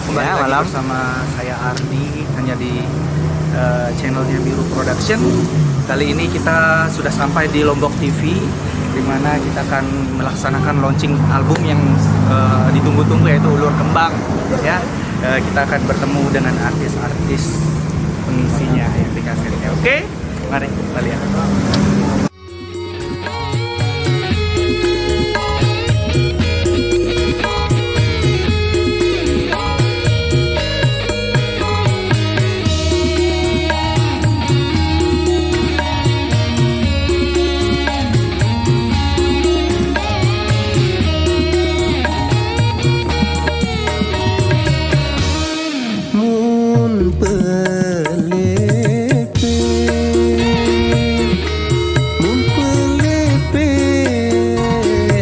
kembali Ya, lagi malam. bersama saya Ardi hanya di channelnya Biru Production. Kali ini kita sudah sampai di Lombok TV, di mana kita akan melaksanakan launching album yang ditunggu-tunggu, yaitu Ulur Kembang. Ya, kita akan bertemu dengan artis-artis pengisinya yang dikasih. Oke, mari kita lihat. Mun pelepe, mun pelepe,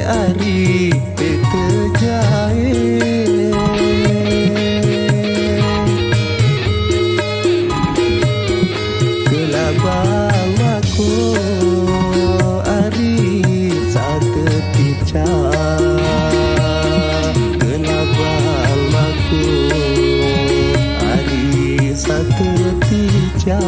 ari pete jae. Kelabang aku ari saketica. Kelabang aku ari saketica.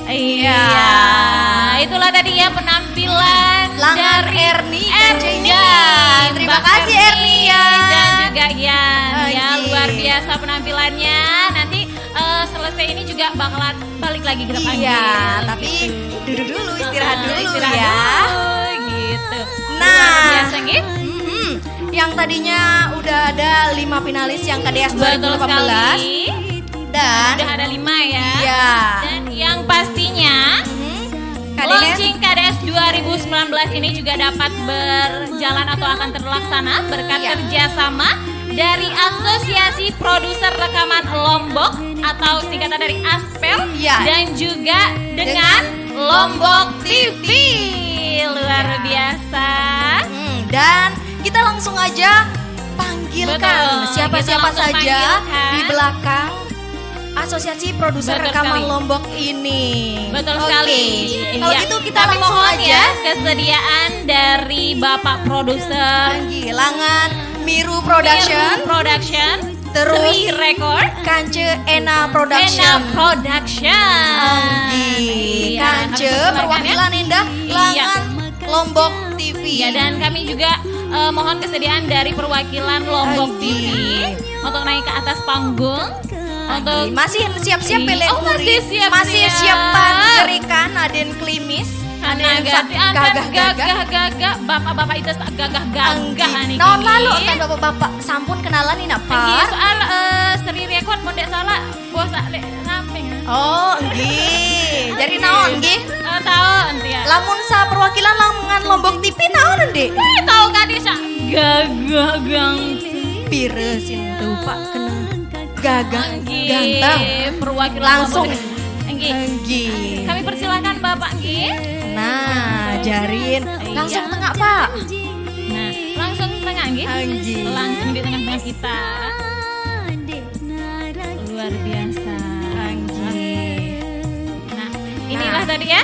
Iya. Itulah tadi ya penampilan Langan dari Erni dan Erni. Jenny. Terima Mbak kasih Erni ya. Dan juga Yan. Ya Oke. luar biasa penampilannya. Nanti selesai ini juga bakalan balik lagi ke depan. Iya, tapi duduk dulu, istirahat dulu Istirahat ya. dulu, gitu. Nah. Luar biasa gitu. Yang tadinya udah ada 5 finalis yang KDS Betul 2018 sekali. dan Udah ada 5 ya. Iya. Dan yang pastinya KDS launching KDS 2019 ini juga dapat berjalan atau akan terlaksana berkat Iya. kerjasama dari Asosiasi Produser Rekaman Lombok atau singkatan dari ASPEL Iya. dan juga dengan Lombok TV. Luar Iya. biasa. Dan kita langsung aja panggilkan Betul, siapa-siapa kita langsung saja panggilkan. di belakang Asosiasi Produser Betul Rekaman sekali. Lombok ini. Betul Oke. sekali. Kalau Iya. gitu kita Tapi langsung mohon aja. ya kesediaan dari Bapak Produser Panggilangan Miru Production, Miru Production, Terus Sri Record, Kance Ena Production. Ena Production. Anggi, Iya, Kance kami persilakan perwakilan ya. Indah Iya. Langan Lombok TV. Ya, dan kami juga mohon kesediaan dari perwakilan Lombok Anggi. TV untuk naik ke atas panggung. Untuk Masih siap-siap pilih Oh, masih siap-siap. Masih siap panjerikan Aden Klimis. Aden gagah bapak-bapak itu tak gagah-gagah nih. Tahun lalu kan bapak-bapak sampun kenalan ini apa? Soal Seri Record mau ndak salah bos lek ramping. Oh, nggih. Jadi naon nggih? Tahu nanti ya. Lamun sa perwakilan Langan Lombok TV naon Ndek? Tahu kan Desa gagah gang Pire sintu Pak kena gagah Anggi, ganteng. perwakilan Langsung. Lombok. Anggi. Anggi. Kami persilakan Bapak Anggi. Nah, jarin langsung Iya. tengah Pak. Nah, langsung tengah Anggi. Anggi. Langsung di tengah-tengah kita. Luar biasa. Anggi. Nah, inilah tadi ya.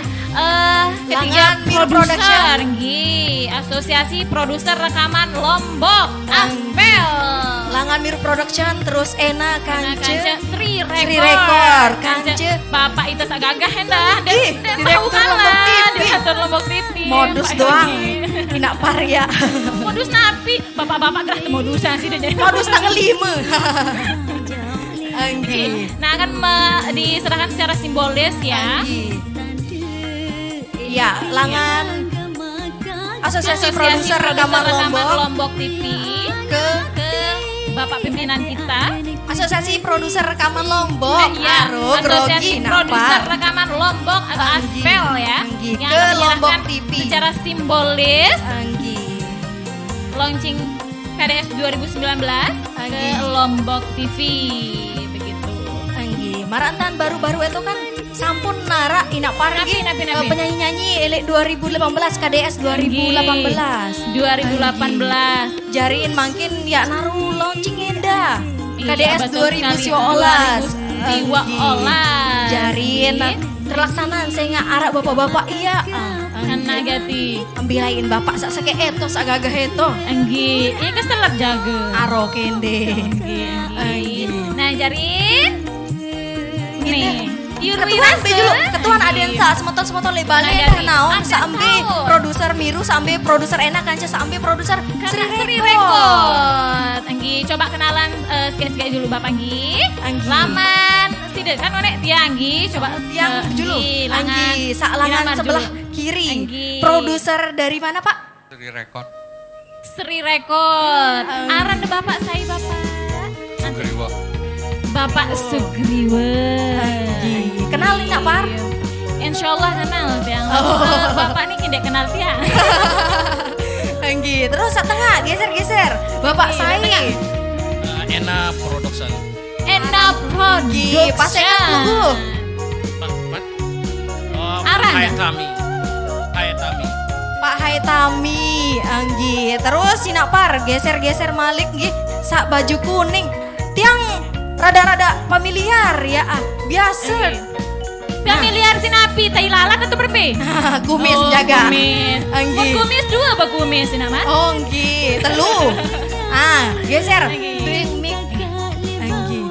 Ketiga Langan Miru Production. produser, Anggi. Asosiasi Produser Rekaman Lombok, ASPEL. Langan Miru Production terus Ena Kance Kance. Sri Record. Sri Record, Kance. Kance. Bapak itu sak gagah hendah. Ih, Dan Direktur tahu Lombok kalah. TV. Direktur Lombok TV. Modus Pak doang. Anggi. Kina parya. Modus napi. Bapak-bapak gerah modusan sih dia jadi. Modus tanggal 5. Anggi. Nah, akan diserahkan secara simbolis ya. Anggi. Ya, Langan Asosiasi Produser Rekaman Lombok TV ke ke Bapak pimpinan kita. Asosiasi Produser Rekaman Lombok. Iya, Aro, Asosiasi grogi, Produser napa? Rekaman Lombok atau Anggi, ASPEL ya. Anggi, Yang ke akan Lombok menyerahkan TV. secara simbolis Anggi. launching KDS 2019 ke Anggi. Lombok TV begitu. Anggi. Marantan baru-baru itu kan sampun nara ina pargi Napi. penyanyi-nyanyi elek 2018 KDS 2018. 2018. Jariin makin ya naru launching enda. Iya, KDS betul 2019. 2019. Jariin terlaksana saya arah bapak-bapak iya. Kan nagati. Ambilain bapak sak sake eto sak gagah eto. Anggi, ini keselat jaga. Aro kende. Anggi. Nah, Jarin. Nih. Ketuan bejulu, ketuan ada yang sa semoton lebale Nah, dah jadi, naon ada sampe tahun. produser Miru sampe produser Enak Kanca sampe produser Sri Sri Record. Record. Anggi, coba kenalan sekali-sekali dulu Bapak Anggi. Anggi. Laman sidet kan onek dia Anggi, coba Yang julu Anggi sak langan sebelah kiri. Anggi. Produser dari mana Pak? Sri Record Sri Record. Aran de Bapak saya Bapak. Sugriwa. Bapak Sugriwa. Anggi. Kenalin nak Par? Insya Allah kenal tiang. Bapak nih tidak kenal tiang. Anggi. Terus sak tengah geser-geser. Bapak Iya, saya. tengah. Ena Production. Ena Production. pasengan tunggu. Pak. Oh, Aran. Hayatami. Pak Haitami, Anggi. Terus Sinak Par geser-geser Malik nggih sak baju kuning. Tiang rada-rada familiar ya biasa. Familiar sinapi, tai lalat atau berpe? Kumis Oh, jaga. Kumis. Anggi. Oh, kumis dua apa kumis nama? Oh, Anggi, telu. Geser. Anggi. Mik. Anggi.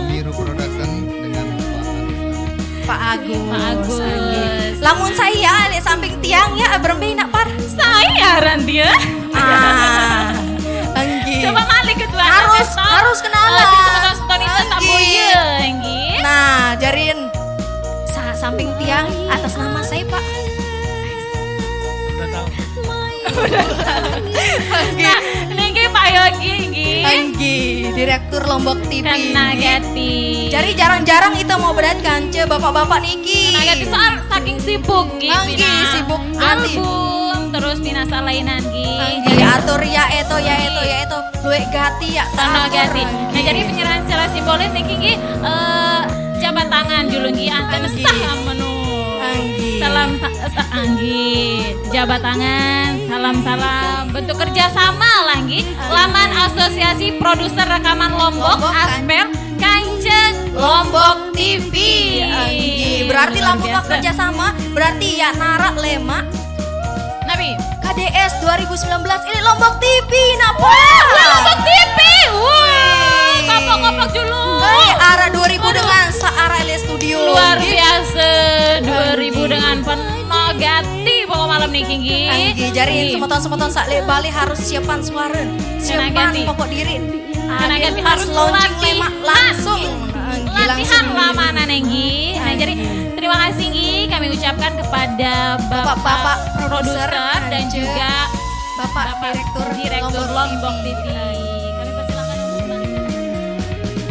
Miru Production dengan Pak Agus. Pak Pak Agus. Pak Agus. Anggi. Lamun saya di samping tiang ya berembe nak par. Saya Randia. Anggi. Coba malik kedua. Harus kenalan. Ston itu Anggi. saboye, Anggi. Nah, jarin samping tiang atas nama saya Pak. Udah tahu. Anggi. Niki Pak Yogi, Anggi. Anggi, Direktur Lombok TV. Kanagati. Jadi jarang-jarang itu mau beratkan ce bapak-bapak niki. Kanagati soal saking sibuk Gi. Anggi, Pina sibuk ganti. album terus pina salainan Gi. Anggi atur ya itu luwek gati ya Kanagati. atur, Nah Anggi. jadi penyerahan secara simbolis niki Gi jabat tangan julung Gi anten Anggi. sah menu. Anggi. Salam Anggi, jabat tangan, salam-salam, bentuk kerjasama lah Anggi. Laman Asosiasi Produser Rekaman Lombok, Lombok, Aspel, Kanjeng Lombok TV. Anggi. Berarti Luar lampung biasa. kerjasama, berarti ya narak lema Nabi, KDS 2019 ini Lombok TV napa? Lombok TV. Wah, kopok-kopok dulu. Arah 2000 dengan searah LS Studio. Luar biasa, 2000 dengan penuh gati pokok malam nih Kinggi. Anggi jarin semeton-semeton sak lek Bali harus siapan suara. Siapan ganti. pokok diri. Karena ganti Pas harus launching latih. lema langsung. Anggi Latihan langsung. lama Nenggi. Nah jadi terima kasih Gi kami ucapkan kepada Bapak-bapak produser produser dan juga Bapak Direktur Lombok TV. Kami persilakan untuk melanjutkan.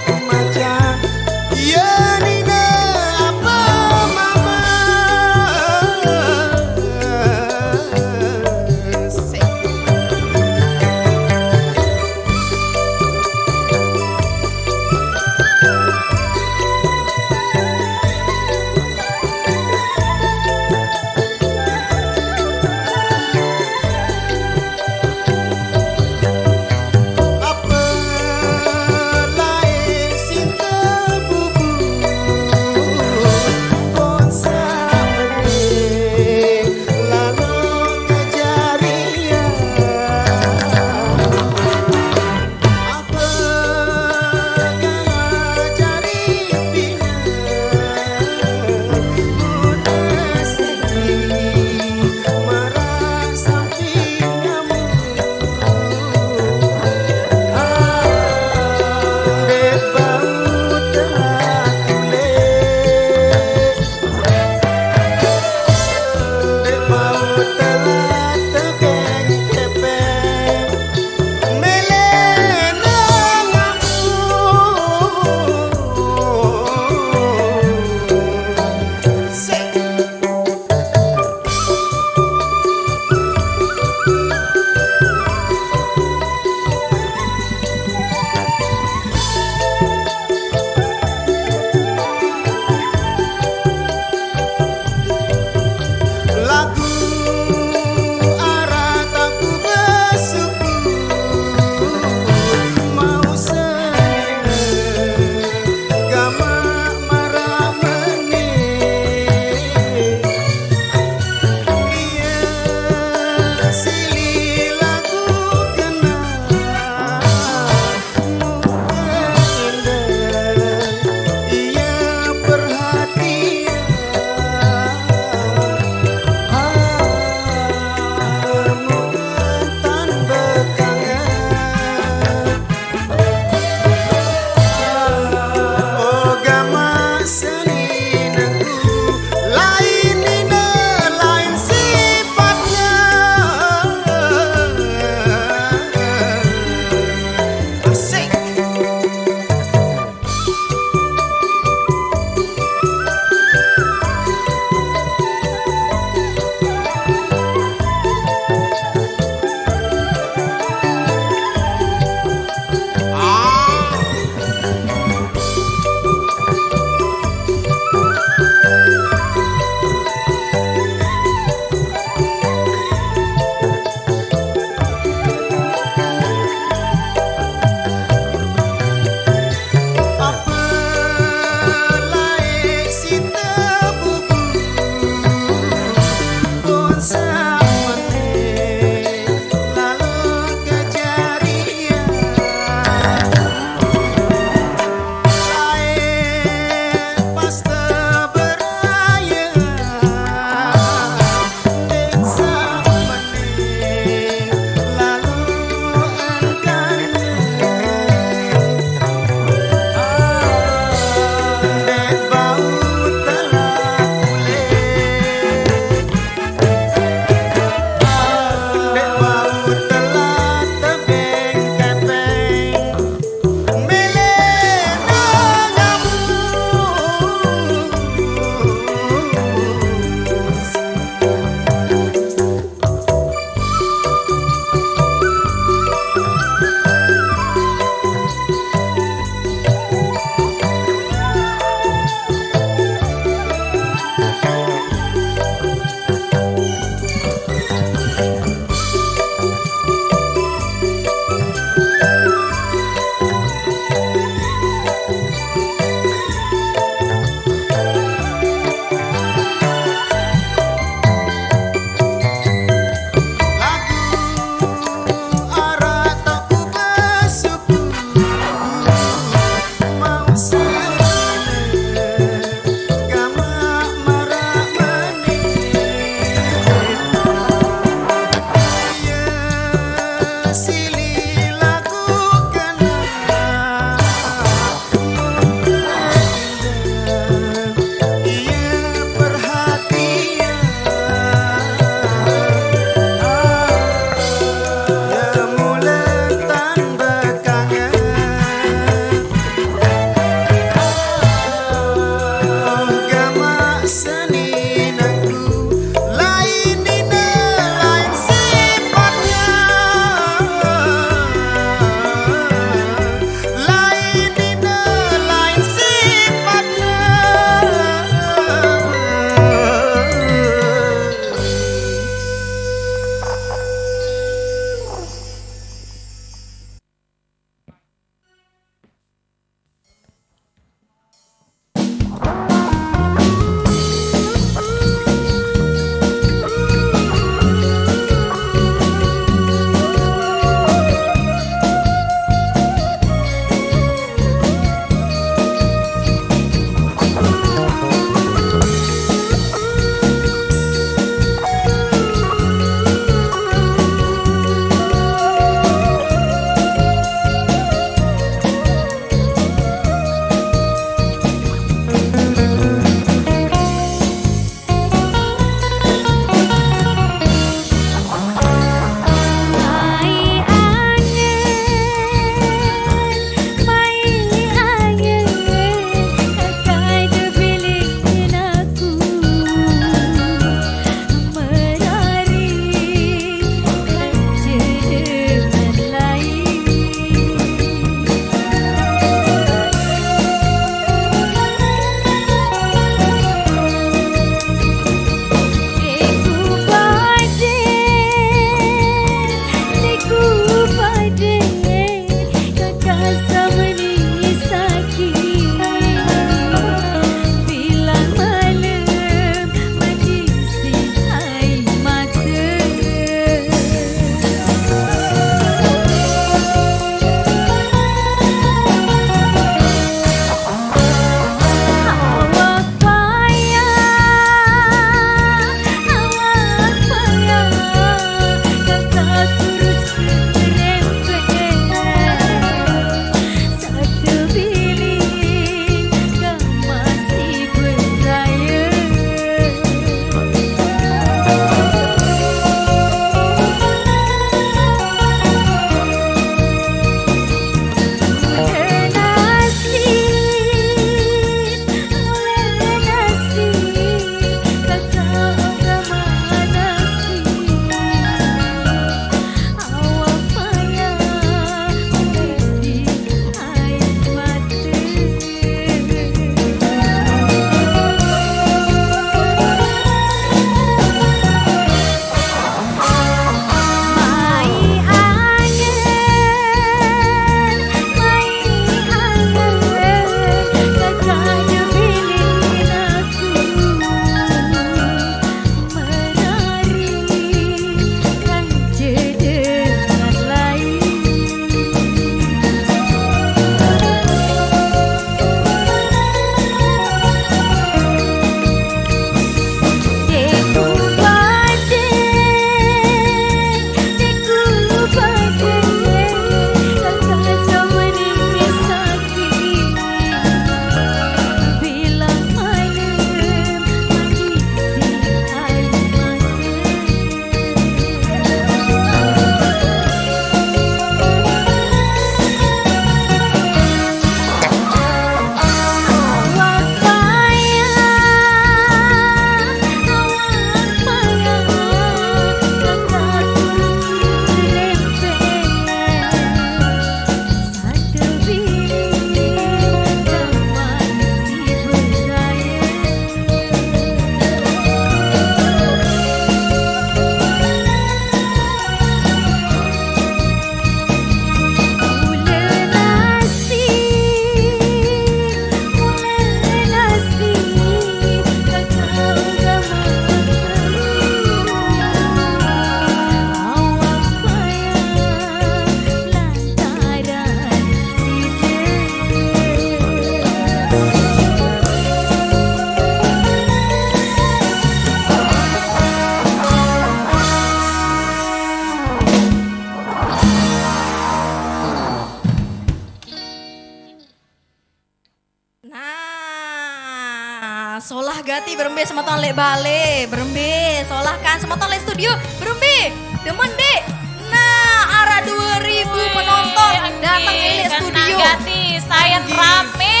solah gati berembe semeton lek bale, berembe solah kan semeton lek studio, berembe demen dek. Nah, arah 2000 penonton datang lek studio. Gati, saya rame,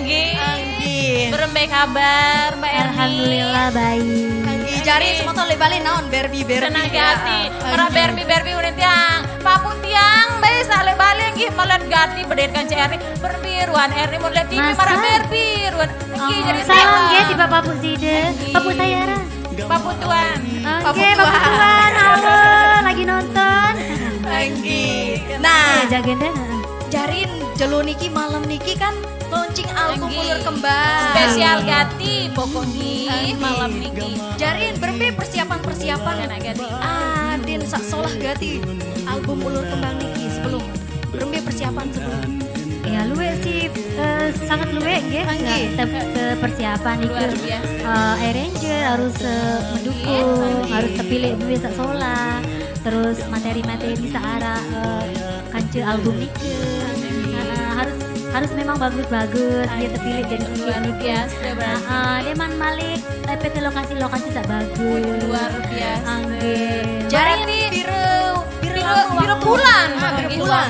nggih. Anggih. Berembe kabar, Mbak Erni. Alhamdulillah baik. Anggih jari semeton lek bale naon Berbi. Senang gati, ora berbi udah tiang, papu tiang, bae sale balik nggih malah gati bedetkan CRI berbiruan Erni mau lihat TV Masa? marah berbiruan, nggih jadi Salam ge di Bapak Zide, Papu saya Ra. papu tuan, Oke, Bapak Tuan, halo, lagi nonton. Anggih. Nah, Jagain deh. jarin jelo niki malam niki kan launching album Anggih. Ulur Kembang. spesial gati pokoknya malam niki, Jarin berembe persiapan-persiapan. Anak gati. Adin sak solah gati album Ulur Kembang niki sebelum berembe persiapan sebelum. Ya luwe sih sangat luwe nggih. Anggih. Ke persiapan itu Luar biasa. arranger harus mendukung, harus terpilih duwe sak sola. Terus materi-materi searah kance album niki. Harus memang bagus-bagus dia terpilih jadi luar sekian biasa berarti. dia man Malik PT lokasi sak bagus. Luar biasa. Anggih. Jarin biru bulan, biru bulan.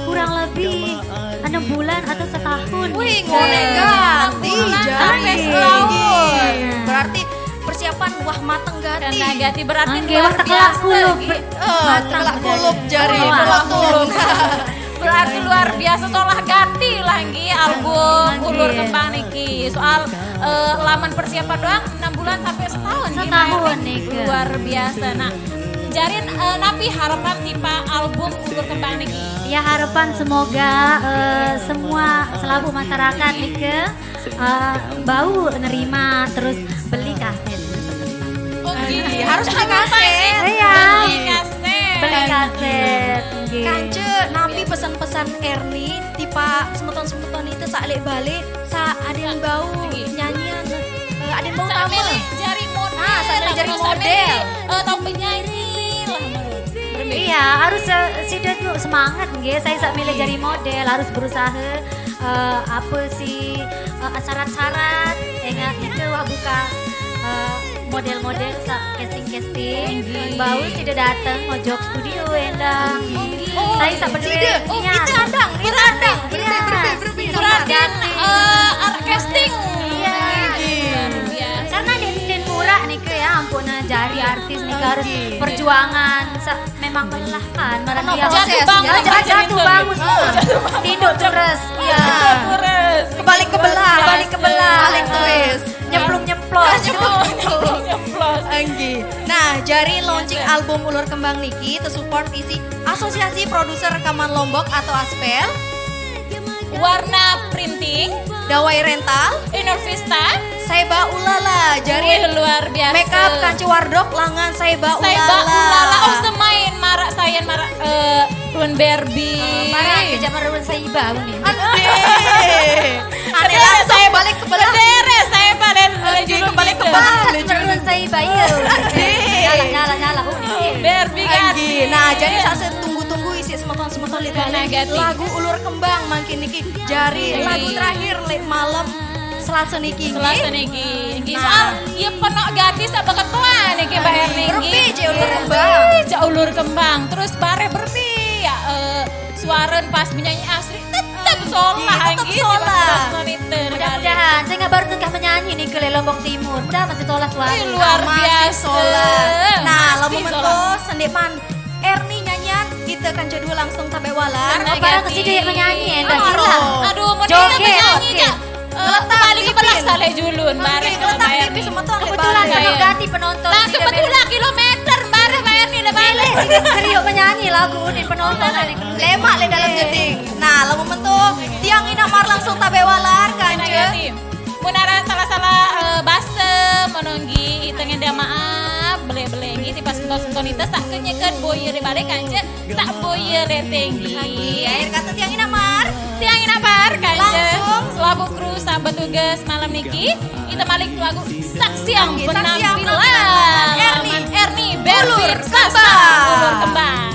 Kurang lebih 6 bulan atau setahun. Wih, ngone ganti bulan Jarin. sampai setahun. Berarti persiapan wah mateng gati. Karena gati berarti Anggih, luar wah tekelak biasa. kulup. nggih. Tegelak kulup Jarin. Oh, Betul. Berarti luar biasa solah ganti lagi album Anggih. Ulur Kembang niki. Soal laman persiapan doang 6 bulan sampai setahun. nggih, Setahun, Mbak Erni. Nika. Luar biasa. Nah, Jarin napi harapan tipe album Ulur Kembang niki. Ya harapan semoga semua selaku masyarakat Nike bau nerima terus beli kaset. Oh, gini. Harus beli kaset. Iya. Beli kaset. Beli kaset. nggih. Kance napi pesan-pesan Erni tipa semeton-semeton itu sak lek balik sak ada yang bau nyanyian ada yang bau Sampai tamu. jaring model. Ah, sampai jaring model. Top penyanyi lah. Iya harus sudah tuh semangat nggih. Saya sak milih jadi model harus berusaha apa sih syarat-syarat enggak itu wah buka model-model casting bau sudah datang mojok studio endang. Saya sak peduli. Oh, itu andang, itu andang. Berbe. Berarti casting. Iya. Luar biasa. Karena den murah nih ke ya ampun jari artis nih harus perjuangan memang melelahkan. Marah Penuh dia proses, jatuh bangun semua. Tidur terus. Iya. Terus. Kebalik ke belah. Balik ke belah. Balik tulis. Nyemplung-nyemplos. Nyemplos. Anggi. Nah, jari launching album Ulur Kembang niki tersupport isi Asosiasi Produser Rekaman Lombok atau ASPEL, Warna printing, Dawai Rental, Innovista, Saiba Ulala, jari Wih, luar biasa. makeup Kanci Wardok langan Saiba Saya Ulala. ulala, oh semain marak saya marak Ruan Barbie. Marah ke zaman Ruan Saiba nih. Aneh langsung saya balik ke belah. Beres saya balik Kembali ke belah. Ruan Saiba iya. Nyala. Barbie kan. Anggi. Nah, jadi saya tunggu-tunggu isi semeton-semeton lihat Karena ganti. lagu Ulur Kembang makin niki. Jari lagu terakhir lek malam Selasa niki. Selasa niki. Niki Nah. soal ya penuh gadis apa ketua niki Mbak Erni. Berpi je Ulur Kembang. Ulur Kembang. Terus bare berpi ya suaren pas menyanyi asli tetap solah tetap gitu. solah. Mudah-mudahan saya nggak baru tukar menyanyi nih ke Lombok Timur. Udah masih tolak suara. Luar Masih biasa. solar. Nah, Masih lalu solar. mentos sendeman Erni nyanyian kita kan jadul langsung tabe walar. Karena Barang ganti. kesini menyanyi endah Oh, silah. Aduh, mau Joget, menyanyi oke. Cak. Geletak Balik ke belah pipin. saleh julun bareng sama Geletak Mbak pipi Erni. semua tuh Kebetulan Balik. penuh ganti penonton. Langsung betulah kilometer bareng Mbak Erni udah balik. Serius menyanyi lagu di penonton ada Lemak le dalam jeding. Nah, lalu mentuh tiang inamar langsung tabe walar kanje. Munara salah-salah basem menunggi itu ngenda maaf beli-beli gitu pas senton itu sak kenyekan boyer balik kanje sak boyer tinggi. Akhir kata tiang inamar. Tiang inapar kanje Langsung. selaku kru sahabat tugas malam niki kita balik lagu saksi yang Saksi yang penampilan penampilan. Erni Barbie Ulur Sasa Kembang. Ulur Kembang.